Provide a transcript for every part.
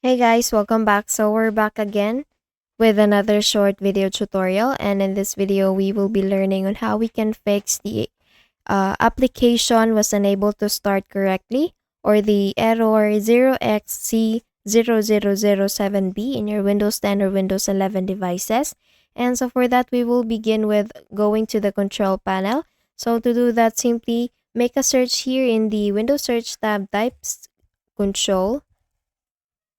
Hey guys, welcome back. So we're back again with another short video tutorial, and in this video we will be learning on how we can fix the application was unable to start correctly, or the error 0xc00007b in your Windows 10 or Windows 11 devices. And so for that, we will begin with going to the control panel. So to do that, simply make a search here in the Windows search tab, type control.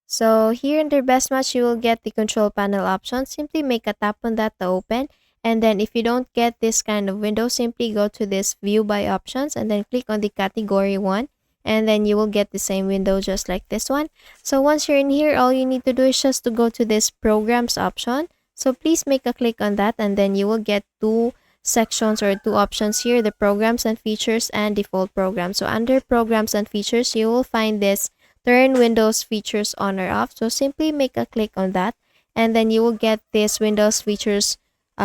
So here under best match, you will get the control panel option. Simply make a tap on that to open. And then if you don't get this kind of window, simply go to this view by options and then click on the category 1. And then you will get the same window just like this one. So once you're in here, all you need to do is just to go to this programs option. So please make a click on that, and then you will get two sections or two options here, the programs and features and default programs. So under programs and features, you will find this turn Windows features on or off. So simply make a click on that, and then you will get this Windows features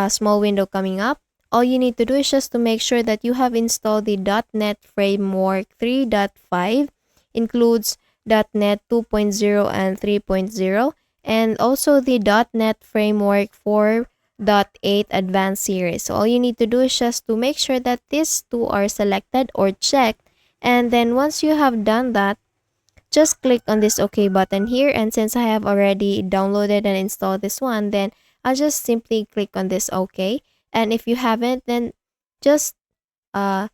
small window coming up. All you need to do is just to make sure that you have installed the .NET Framework 3.5, includes .NET 2.0 and 3.0, and also the .NET Framework 4.8 Advanced series. So all you need to do is just to make sure that these two are selected or checked, and then once you have done that, just click on this OK button here. And since I have already downloaded and installed this one, then I'll just simply click on this OK. And if you haven't, then just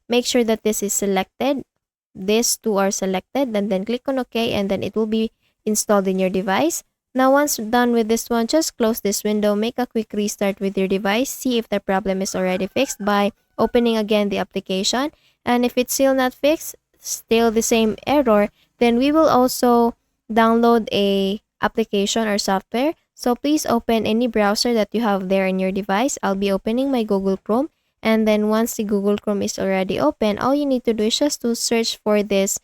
make sure that this is selected. These two are selected, and then click on OK, and then it will be installed in your device. Now, once done with this one, just close this window, make a quick restart with your device, see if the problem is already fixed by opening again the application. And if it's still not fixed, still the same error, then we will also download a application or software. So please open any browser that you have there in your device. I'll be opening my Google Chrome, and then once the Google Chrome is already open, all you need to do is just to search for this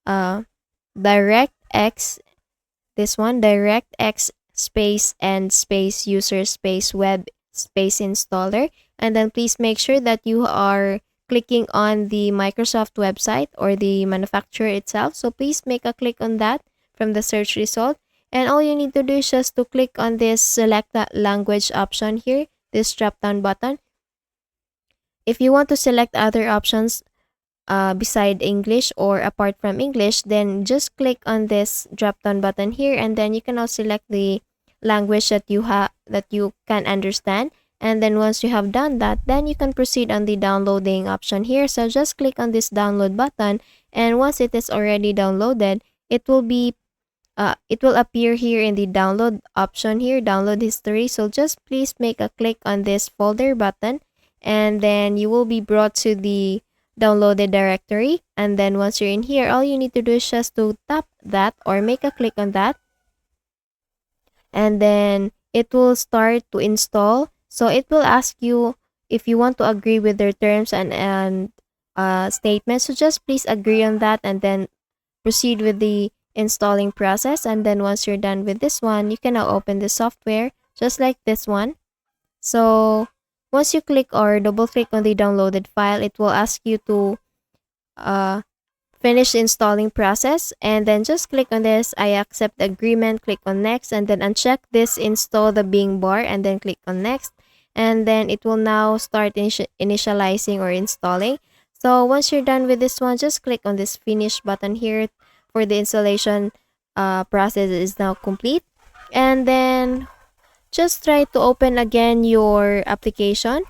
DirectX, this one, DirectX space and space user space web space installer, and then please make sure that you are clicking on the Microsoft website or the manufacturer itself. So please make a click on that from the search result. And all you need to do is just to click on this select language option here, this drop down button. If you want to select other options beside English or apart from English, then just click on this drop down button here, and then you can also select the language that you can understand. And then once you have done that, then you can proceed on the downloading option here. So just click on this download button, and once it is already downloaded, it will appear here in the download option here, download history. So just please make a click on this folder button, and then you will be brought to the downloaded directory. And then once you're in here, all you need to do is just to tap that or make a click on that, and then it will start to install. So it will ask you if you want to agree with their terms and statements. So just please agree on that, and then proceed with the installing process. And then once you're done with this one, you can now open the software just like this one. So once you click or double click on the downloaded file, it will ask you to finish the installing process, and then just click on this I accept the agreement, click on next, and then uncheck this install the Bing bar, and then click on next, and then it will now start initializing or installing. So once you're done with this one, just click on this finish button here for the installation process is now complete. And then just try to open again your application,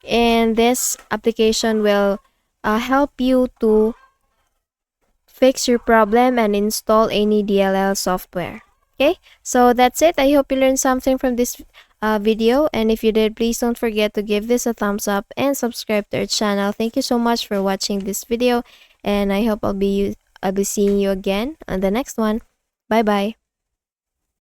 and this application will help you to fix your problem and install any DLL software. Okay, so that's it. I hope you learned something from this video, and if you did, please don't forget to give this a thumbs up and subscribe to our channel. Thank you so much for watching this video, and I hope I'll be seeing you again on the next one. Bye bye.